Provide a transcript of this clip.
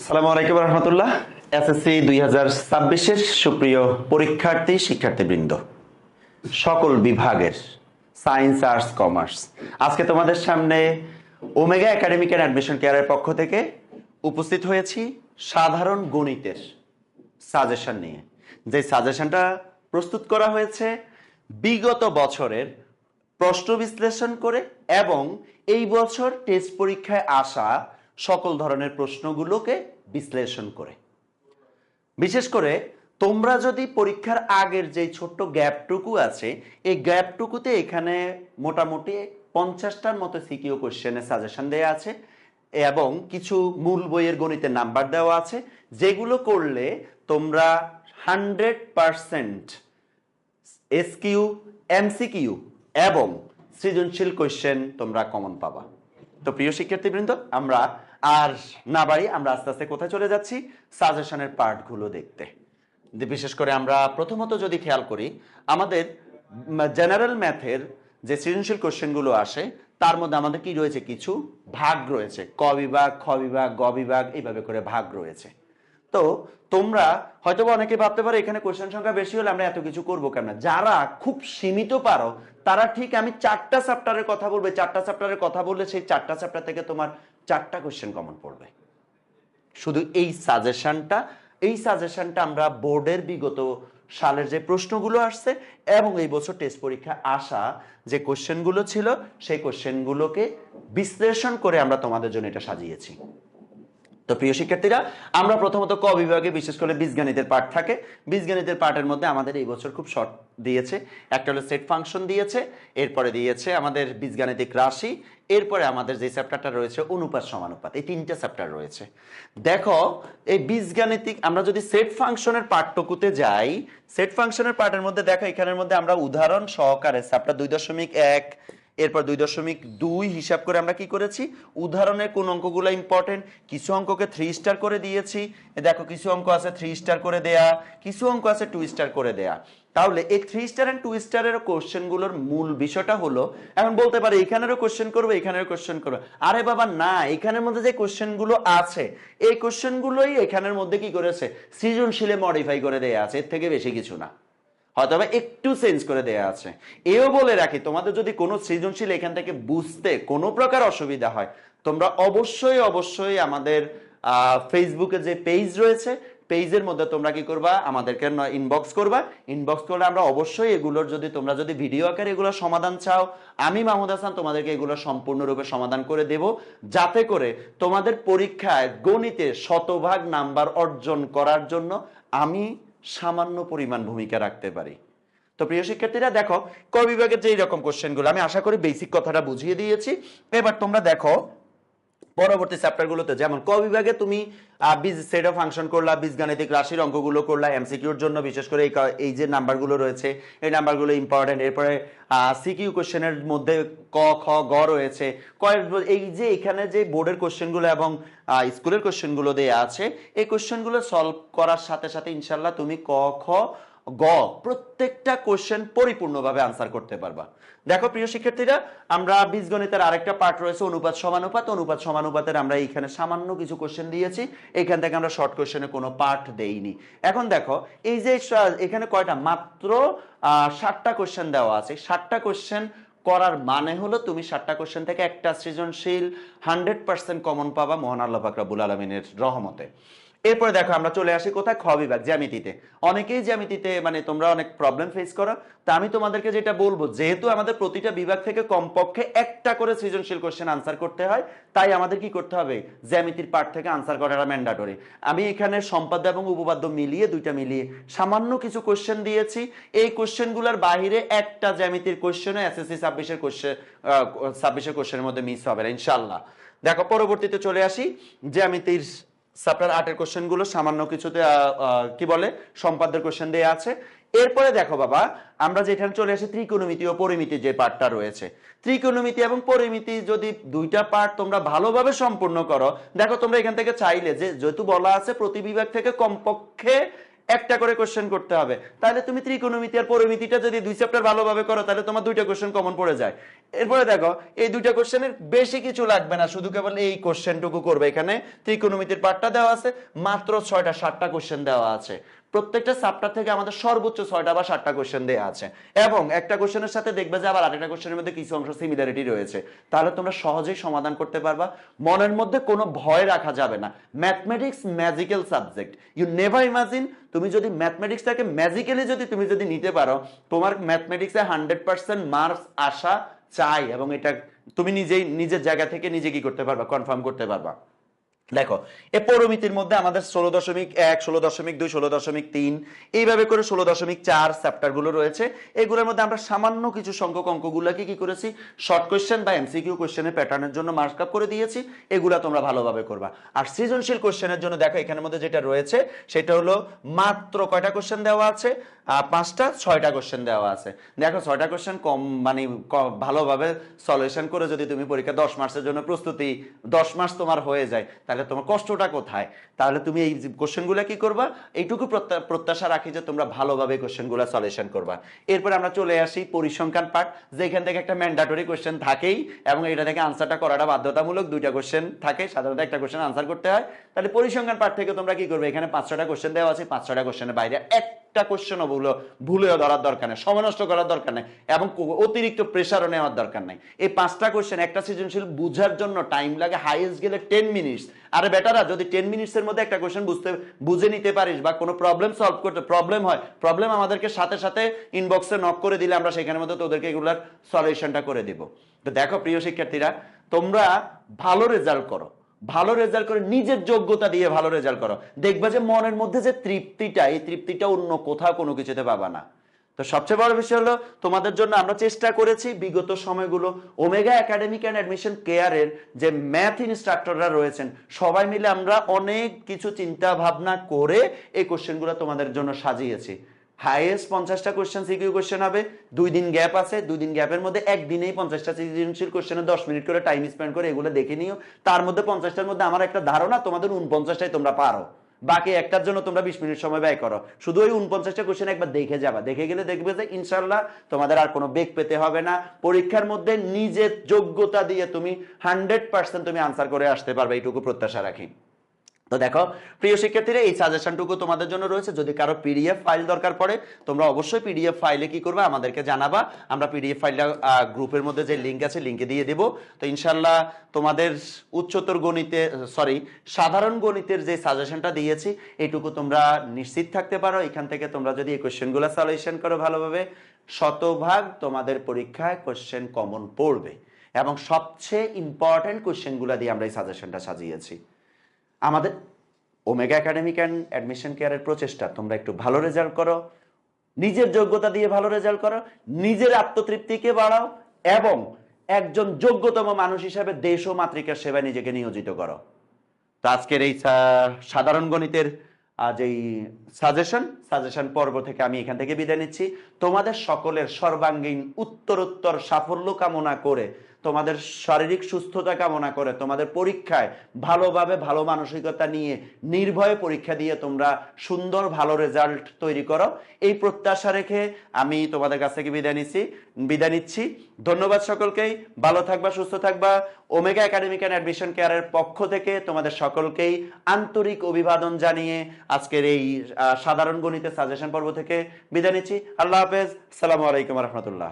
আসসালামু আলাইকুম রহমতুল্লাহ। এসএসসি 2026-এর সুপ্রিয় পরীক্ষার্থী শিক্ষার্থীবৃন্দ, সকল বিভাগের সায়েন্স, আর্টস, কমার্স, আজকে তোমাদের সামনে ওমেগা একাডেমিক অ্যান্ড অ্যাডমিশন কেয়ারের পক্ষ থেকে উপস্থিত হয়েছি সাধারণ গণিতের সাজেশন নিয়ে। যে সাজেশনটা প্রস্তুত করা হয়েছে বিগত বছরের প্রশ্ন বিশ্লেষণ করে এবং এই বছর টেস্ট পরীক্ষায় আসা সকল ধরনের প্রশ্নগুলোকে বিশ্লেষণ করে। বিশেষ করে তোমরা যদি পরীক্ষার আগের যে ছোট্ট গ্যাপটুকু আছে এই গ্যাপটুকুতে এখানে মোটামুটি 50টার মতো সিকিউ কোশ্চেনের সাজেশন দেওয়া আছে এবং কিছু মূল বইয়ের গণিতের নাম্বার দেওয়া আছে, যেগুলো করলে তোমরা 100% এসকিউ, এমসিকিউ এবং সৃজনশীল কোশ্চেন তোমরা কমন পাবা। তো প্রিয় শিক্ষার্থীবৃন্দ, আমরা আর না বাড়ি আমরা আস্তে আস্তে কোথায় চলে যাচ্ছি, সাজেশনের পার্টগুলো দেখতে। বিশেষ করে আমরা প্রথমত যদি খেয়াল করি, আমাদের জেনারেল ম্যাথের যে সৃজনশীল কোশ্চেনগুলো আসে তার মধ্যে আমাদের কি রয়েছে, কিছু ভাগ রয়েছে, ক বিভাগ, খ বিভাগ, গ বিভাগ, এইভাবে করে ভাগ রয়েছে। তো তোমরা হয়তো অনেকে ভাবতে পারো এখানে কোশ্চেন সংখ্যা বেশি হলে আমরা এত কিছু করবো কেন। যারা খুব সীমিত পারো তারা ঠিক আমি 4টা চ্যাপ্টারের কথা বলবে, 4টা চ্যাপ্টারের কথা বললে সেই 4টা চ্যাপ্টার থেকে তোমার 4টা কোশ্চেন কমন পড়বে। শুধু এই সাজেশনটা আমরা বোর্ডের বিগত সালের যে প্রশ্নগুলো আসছে এবং এই বছর টেস্ট পরীক্ষা আসা যে কোশ্চেনগুলো ছিল সেই কোশ্চেনগুলোকে বিশ্লেষণ করে আমরা তোমাদের জন্য এটা সাজিয়েছি। তো প্রিয় শিক্ষার্থীরা, আমরা প্রথমত ক বিভাগে বিশেষ করে বীজগণিতের পার্ট থাকে। বীজগণিতের পার্টের মধ্যে আমাদের এই বছর খুব শর্ট দিয়েছে। একটা হলো সেট ফাংশন দিয়েছে, এরপরে দিয়েছে আমাদের বীজগাণিতিক রাশি, এরপরে আমাদের যে চ্যাপ্টারটা রয়েছে অনুপাত সমানুপাত, এই 3টে চ্যাপ্টার রয়েছে। দেখো এই বীজগাণিতিক আমরা যদি সেট ফাংশনের পাঠটুকুতে যাই, সেট ফাংশনের পার্টের মধ্যে দেখো এখানের মধ্যে আমরা উদাহরণ সহকারে চ্যাপ্টার 2.1 এরপর 2.2 হিসাব করে আমরা কি করেছি, উদাহরণের কোন অঙ্কগুলো ইম্পর্টেন্ট, কিছু অঙ্ককে 3 স্টার করে দিয়েছি। দেখো কিছু অঙ্ক আছে 3 স্টার করে দেয়া, কিছু অঙ্ক আছে 2 স্টার করে দেয়া। তাহলে এই 3 স্টার এন্ড 2 স্টারের কোশ্চেনগুলোর মূল বিষয়টা হলো, এখন বলতে পারে এখানেরও কোশ্চেন করবে, এখানেরও কোশ্চেন করবে। আরে বাবা না, এখানের মধ্যে যে কোশ্চেনগুলো আছে এই কোশ্চেনগুলোই এখানের মধ্যে কি করেছে, সৃজনশীলে মডিফাই করে দেয়া আছে, এর থেকে বেশি কিছু না, হয়তো একটু চেঞ্জ করে দেয়া আছে। এও বলে রাখি, তোমাদের যদি কোনো সৃজনশীল এখান থেকে বুঝতে কোনো প্রকার অসুবিধা হয়, তোমরা অবশ্যই আমাদের ফেসবুকে যে পেজ রয়েছে পেজের মধ্যে তোমরা কি করবা, আমাদেরকে ইনবক্স করবা। ইনবক্স করলে আমরা অবশ্যই এগুলোর তোমরা যদি ভিডিও আকারে এগুলো সমাধান চাও, আমি মাহমুদ হাসান তোমাদেরকে এগুলো সম্পূর্ণরূপে সমাধান করে দেব, যাতে করে তোমাদের পরীক্ষায় গণিতে শতভাগ নাম্বার অর্জন করার জন্য আমি সামান্য পরিমাণ ভূমিকা রাখতে পারি। তো প্রিয় শিক্ষার্থীরা, দেখো ক বিভাগের যে এরকম কোশ্চেনগুলো আমি আশা করি বেসিক কথাটা বুঝিয়ে দিয়েছি। এবার তোমরা দেখো পরবর্তী চ্যাপ্টারগুলোতে, যেমন ক বিভাগে তুমি বীজ সেট অফ ফাংশন করলা, বীজগাণিতিক রাশির অঙ্কগুলো করলা, এমসিকিউর জন্য বিশেষ করে এই যে নাম্বারগুলো রয়েছে এই নাম্বারগুলো ইম্পর্টেন্ট। এরপরে সিকিউ কোশ্চেনের মধ্যে ক, খ, গ রয়েছে। এই যে এখানে যে বোর্ডের কোশ্চেনগুলো এবং স্কুলের কোশ্চেনগুলো দেয়া আছে, এই কোশ্চেনগুলো সলভ করার সাথে সাথে ইনশাল্লাহ তুমি ক, খ, গ প্রত্যেকটা কোশ্চেন পরিপূর্ণভাবে আনসার করতে পারবা। দেখো প্রিয় শিক্ষার্থীরা, আমরা বীজগণিতের আরেকটা পার্ট রয়েছে অনুপাত সমানুপাত। অনুপাত সমানুপাতের আমরা এইখানে সামান্য কিছু কোশ্চেন দিয়েছি, এইখান থেকে আমরা শর্ট কোশ্চেনে কোনো পার্ট দেইনি। এখন দেখো এই যে এখানে কয়টা, মাত্র 7টা কোশ্চেন দেওয়া আছে। 7টা কোশ্চেন করার মানে হলো তুমি 7টা কোশ্চেন থেকে একটা সৃজনশীল 100% কমন পাবা মহান আল্লাহ পাক রব্বুল আলামিনের রহমতে। এরপরে দেখো আমরা চলে আসি কোথায়, খ বিভাগ জ্যামিতিতে। অনেকেই জ্যামিতিতে তোমরা অনেক প্রবলেম ফেস করো। তা আমি তোমাদেরকে যেটা বলবো, যেহেতু আমাদের প্রতিটা বিভাগ থেকে কমপক্ষে একটা করে সৃজনশীল কোশ্চেন আনসার করতে হয়, তাই আমাদের কি করতে হবে, জ্যামিতির পার্ট থেকে আনসার করাটা ম্যান্ডেটরি। আমি এখানে সম্পাদ্য এবং উপপাদ্য মিলিয়ে দুইটা মিলিয়ে সামান্য কিছু কোশ্চেন দিয়েছি। এই কোশ্চেনগুলোর বাহিরে একটা জ্যামিতির কোশ্চেনও এসএসসি 26-এর কোশ্চেনের মধ্যে মিস হবে না ইনশাআল্লাহ। দেখো পরবর্তীতে চলে আসি জ্যামিতির চ্যাপ্টার 8-এর কোশ্চেনগুলো সামান্য কিছুতে কি বলে সম্পাদ্যের কোশ্চেন দেয়া আছে। এরপরে দেখো বাবা, আমরা যেখানে চলে আসি ত্রিকোণমিতি ও পরিমিতি যে পার্টটা রয়েছে। ত্রিকোণমিতি এবং পরিমিতি যদি দুইটা পার্ট তোমরা ভালোভাবে সম্পূর্ণ করো, দেখো তোমরা এখান থেকে চাইলে, যে যেহেতু বলা আছে প্রতি বিভাগ থেকে কমপক্ষে একটা করে কোশ্চেন করতে হবে। তাহলে তুমি ত্রিকোণমিতি আর পরিমিতিটা যদি 2 চ্যাপ্টার ভালোভাবে করো তাহলে তোমার 2টা কোশ্চেন কমন পড়ে যায়। এরপরে দেখো এই 2টা কোশ্চেনের বেশি কিছু লাগবে না, শুধু কেবল এই কোশ্চেনটুকু করবে। এখানে ত্রিকোণমিতির পার্টটা দেওয়া আছে, মাত্র 6টা 7টা কোশ্চেন দেওয়া আছে। প্রত্যেকটা চ্যাপ্টার থেকে আমাদের সর্বোচ্চ 6টা বা 7টা কোশ্চেন দেওয়া আছে, এবং একটা কোশ্চেনের সাথে দেখবে যে আবার আরেকটা কোশ্চেনের মধ্যে কিছু অংশ সিমিলারিটি রয়েছে। তাহলে তোমরা সহজেই সমাধান করতে পারবা। মনের মধ্যে কোনো ভয় রাখা যাবে না। Mathematics magical subject, you never imagine তুমি যদি ম্যাথমেটিক্সটাকে ম্যাজিক্যালি তুমি যদি নিতে পারো, তোমার ম্যাথমেটিক্সে 100% মার্কস আসা চাই, এবং এটা তুমি নিজেই নিজের জায়গা থেকে নিজে কি করতে পারবা, কনফার্ম করতে পারবা। দেখো এই পরিমিতির মধ্যে আমাদের 16.1, 16.2, 16.3 এইভাবে করে 16.4 চ্যাপ্টার গুলো রয়েছে। এগুলোর মধ্যে আমরা সামান্য কিছু সংখ্যক অঙ্কগুলোকে কি করেছি, শর্ট কোশ্চেন বা এমসিকিউ কোশ্চেনের প্যাটার্নের জন্য মার্ক আপ করে দিয়েছি। এগুলা তোমরা ভালোভাবে করবা। আর সৃজনশীল কোশ্চেনের জন্য দেখো এখানের মধ্যে যেটা রয়েছে সেটা হলো মাত্র কয়টা কোশ্চেন দেওয়া আছে, 5টা 6টা কোশ্চেন দেওয়া আছে। দেখো 6টা কোশ্চেন কম মানে ভালোভাবে সলিউশন করে যদি তুমি পরীক্ষা 10 মার্কসের জন্য প্রস্তুতি 10 মার্কস তোমার হয়ে যায়, তাহলে তোমার কষ্টটা কোথায়? তাহলে তুমি এই কোশ্চেনগুলো কি করবা, এইটুকু প্রত্যাশা রাখি যে তোমরা ভালোভাবে কোশ্চেনগুলো সলিউশন করবা। এরপর আমরা চলে আসি পরিসংখ্যান পার্ট, যেখান থেকে একটা ম্যান্ডেটরি কোশ্চেন থাকেই, এবং এটা থেকে আনসারটা করাটা বাধ্যতামূলক। 2টা কোশ্চেন থাকে, সাধারণত একটা কোশ্চেন আনসার করতে হয়। তাহলে পরিসংখ্যান পার্ট থেকে তোমরা কি করবে, এখানে 5-6টা কোশ্চেন দেওয়া আছে, 5-6টা কোশ্চেনের বাইরে একটা কোশ্চেনও ভুলেও ধরার দরকার নেই, সময় নষ্ট করার দরকার নেই, এবং অতিরিক্ত প্রেসারও নেওয়ার দরকার নেই। এই 5টা কোশ্চেন একটা সৃজনশীল বুঝার জন্য টাইম লাগে হাইয়েস্ট গেলে 10 মিনিটস। আরে বেটারা, যদি 10 মিনিটসের মধ্যে একটা কোশ্চেন বুঝে নিতে পারিস, বা কোনো প্রবলেম সলভ করতে প্রবলেম হয়, প্রবলেম আমাদেরকে সাথে সাথে ইনবক্সে নক করে দিলে আমরা সেখানের মধ্যে তোদেরকে এগুলার সলিউশনটা করে দিব। তো দেখো প্রিয় শিক্ষার্থীরা, তোমরা ভালো রেজাল্ট করো, ভালো রেজাল্ট করে নিজের যোগ্যতা দিয়ে ভালো রেজাল্ট করো, দেখবা যে মনের মধ্যে যে তৃপ্তিটা, এই তৃপ্তিটা অন্য কোথাও কোনো কিছুতে পাবা না। তো সবচেয়ে বড় বিষয় হলো তোমাদের জন্য আমরা চেষ্টা করেছি বিগত সময়গুলো ওমেগা একাডেমিক অ্যান্ড অ্যাডমিশন কেয়ারের যে ম্যাথ ইনস্ট্রাক্টররা রয়েছেন, সবাই মিলে আমরা অনেক কিছু চিন্তা ভাবনা করে এই কোশ্চেনগুলো তোমাদের জন্য সাজিয়েছি। হাইয়েস্ট 50টা কোশ্চেন সিকিউ কোশ্চেন হবে, 2 দিন গ্যাপ আছে, 2 দিন গ্যাপের মধ্যে একদিনেই 50টা সৃজনশীল কোশ্চেনে 10 মিনিট করে টাইম স্পেন্ড করে এগুলো দেখে নিও। তার মধ্যে 50টার মধ্যে আমার একটা ধারণা তোমাদের 49টাই তোমরা পারো, বাকি একটার জন্য তোমরা 20 মিনিট সময় ব্যয় করো। শুধু ওই 49টা কোশ্চেন একবার দেখে যাবা, দেখে গেলে দেখবে যে ইনশাল্লাহ তোমাদের আর কোনো বেগ পেতে হবে না। পরীক্ষার মধ্যে নিজের যোগ্যতা দিয়ে তুমি 100% তুমি আনসার করে আসতে পারবে, এইটুকু প্রত্যাশা রাখি। তো দেখো প্রিয় শিক্ষার্থীরা, এই সাজেশনটুকু তোমাদের জন্য রয়েছে। যদি কারো পিডিএফ ফাইল দরকার পড়ে, তোমরা অবশ্যই পিডিএফ ফাইলে কি করবে, আমাদেরকে জানাবা। আমরা পিডিএফ ফাইলটা গ্রুপের মধ্যে যে লিঙ্ক আছে লিঙ্কে দিয়ে দেব। তো ইনশাল্লাহ তোমাদের উচ্চতর গণিতে সাধারণ গণিতের যে সাজেশনটা দিয়েছি, এইটুকু তোমরা নিশ্চিত থাকতে পারো। এখান থেকে তোমরা যদি এই কোশ্চেনগুলো সলিউশন করো ভালোভাবে, শতভাগ তোমাদের পরীক্ষায় কোশ্চেন কমন পড়বে, এবং সবচেয়ে ইম্পর্টেন্ট কোশ্চেনগুলো দিয়ে আমরা এই সাজেশনটা সাজিয়েছি। আমাদের ওমেগা একাডেমিক অ্যান্ড অ্যাডমিশন কেয়ারের প্রচেষ্টা, তোমরা একটু ভালো রেজাল্ট করো, নিজের যোগ্যতা দিয়ে ভালো রেজাল্ট করো, নিজের আত্মতৃপ্তিকে বাড়াও, এবং একজন যোগ্যতম মানুষ হিসেবে দেশ ও মাতৃকার সেবায় নিজেকে নিয়োজিত করো। তো আজকের এই সাধারণ গণিতের যেই সাজেশন পর্ব থেকে আমি এখান থেকে বিদায় নিচ্ছি। তোমাদের সকলের সর্বাঙ্গীন উত্তরোত্তর সাফল্য কামনা করে, তোমাদের শারীরিক সুস্থতা কামনা করে, তোমাদের পরীক্ষায় ভালোভাবে ভালো মানসিকতা নিয়ে নির্ভয়ে পরীক্ষা দিয়ে তোমরা সুন্দর ভালো রেজাল্ট তৈরি করো, এই প্রত্যাশা রেখে আমি তোমাদের কাছ থেকে বিদায় নিচ্ছি। ধন্যবাদ সকলকেই, ভালো থাকবা, সুস্থ থাকবা। ওমেগা একাডেমিক অ্যান্ড অ্যাডমিশন কেয়ারের পক্ষ থেকে তোমাদের সকলকেই আন্তরিক অভিবাদন জানিয়ে আজকের এই সাধারণ গণিতের সাজেশন পর্ব থেকে বিদায় নিচ্ছি। আল্লাহ হাফেজ, আসসালামু আলাইকুম রহমতুল্লাহ।